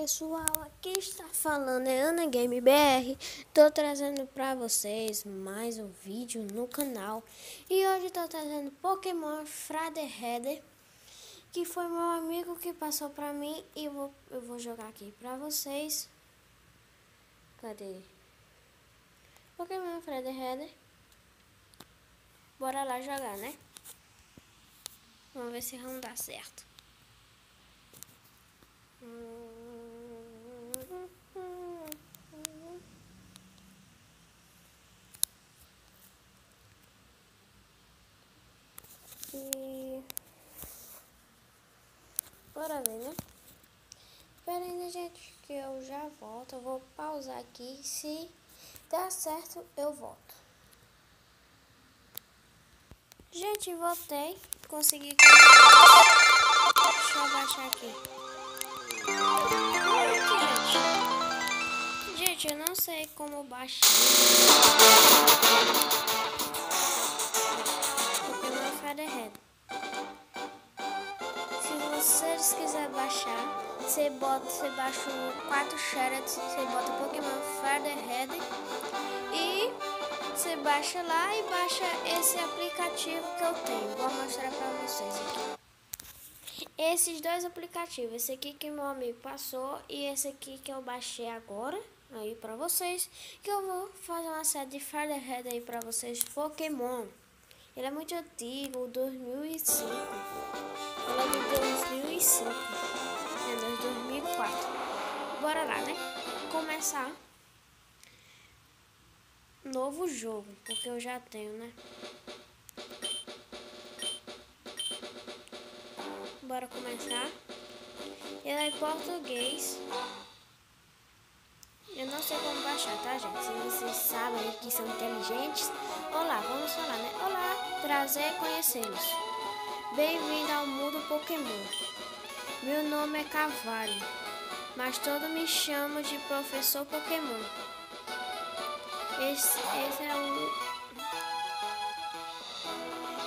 pessoal, aqui está falando é Ana Game BR. Tô trazendo pra vocês mais um vídeo no canal. E hoje tô trazendo Pokémon Fradeheader, que foi meu amigo que passou pra mim. E eu vou jogar aqui pra vocês. Cadê? Pokémon Fradeheader. Bora lá jogar, né? Vamos ver se vamos dar certo. E bora ver, né? Espera aí, gente, que eu já volto. Eu vou pausar aqui. Se der certo, eu volto. Gente, voltei. Consegui. Deixa eu abaixar aqui. Gente, eu não sei como baixar. Pokémon Fradeheader. Se vocês quiserem baixar, você baixa o 4 Shards, você bota Pokémon Fradeheader e você baixa lá e baixa esse aplicativo que eu tenho. Vou mostrar pra vocês aqui. Esses dois aplicativos, esse aqui que meu amigo passou e esse aqui que eu baixei agora aí pra vocês, que eu vou fazer uma série de Fradeheader aí pra vocês, Pokémon. Ele é muito antigo, 2005. Ele é de 2005. É de 2004. Bora lá, né? Começar novo jogo, porque eu já tenho, né? Bora começar. Ele é em português. Eu não sei como baixar, tá, gente? Se vocês sabem que são inteligentes. Olá, vamos falar, né? Olá, prazer em conhecê-los. Bem-vindo ao mundo Pokémon. Meu nome é Carvalho, mas todos me chamam de Professor Pokémon. Esse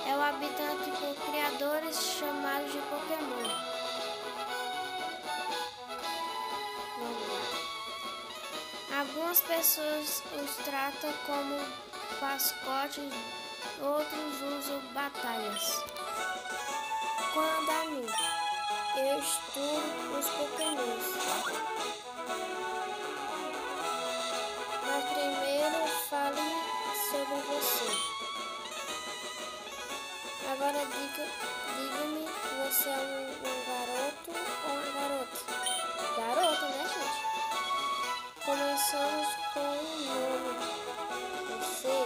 é o habitante por criadores chamados de Pokémon. Vamos lá. Algumas pessoas os tratam como mascotes, outros usam batalhas. Quando a mim, eu estudo os Pokémons. Mas primeiro fale sobre você. Agora diga-me, você é um garoto ou uma garota? Garoto, né, gente? Começamos com um nome. Você.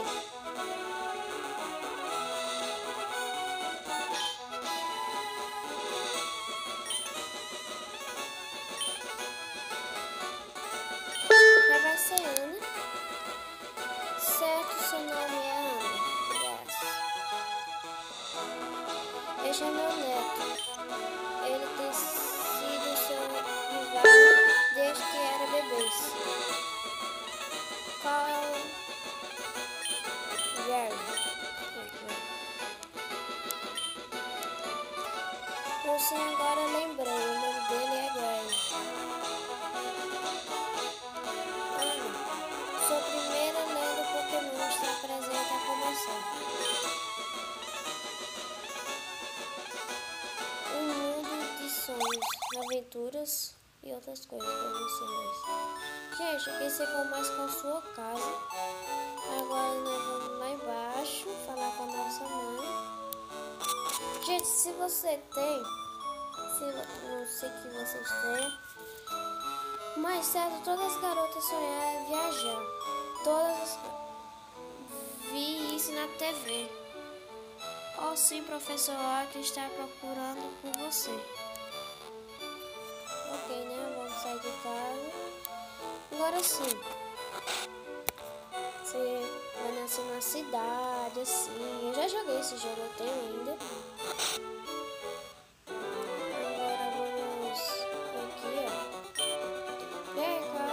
Já vai ser Ana. Certo, seu nome é Ana. Yes. Este é meu neto. Ele tem sido seu rival desde que era bebê. Qual é o Gary? Você agora lembrei, o nome dele é Gary. Sua primeira lenda Pokémon está presente a começar. Um mundo de sonhos, aventuras e outras coisas para você mais. Gente, aqui você começa com a sua casa. Agora nós vamos lá embaixo falar com a nossa mãe. Gente, se você tem, não sei que vocês têm, mas certo, todas as garotas sonham viajar. Vi isso na TV. Oh sim, professor Oak está procurando por você. Ok, né? Vamos sair de casa. Agora sim. Você vai nascer numa cidade, assim. Eu já joguei esse jogo, eu tenho ainda. Agora vamos aqui, ó. Vem cá.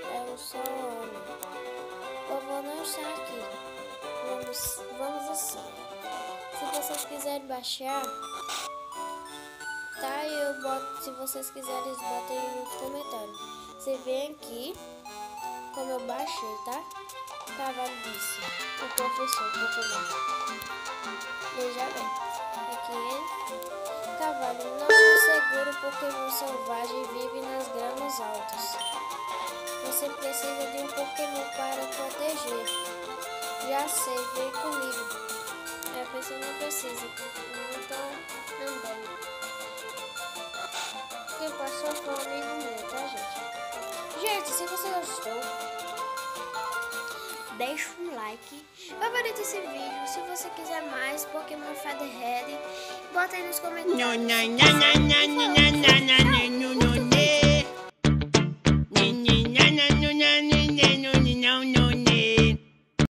É o sol. Eu vou não estar aqui. Vamos assim. Se vocês quiserem baixar, tá? E eu boto, se vocês quiserem, botem aí nos comentários. Você vem aqui, como eu baixei, tá? Cavalo disse, o professor Pokémon. Veja bem, aqui ele. Cavalo não é seguro, Pokémon selvagem vive nas gramas altas. Você precisa de um Pokémon para proteger. Já sei, vem comigo. A pessoa não precisa, não tô andando. Quem passou foi um amigo meu, tá, gente? Gente, se você gostou, deixa um like, favorita esse vídeo. Se você quiser mais Pokémon Featherhead, bota aí nos comentários.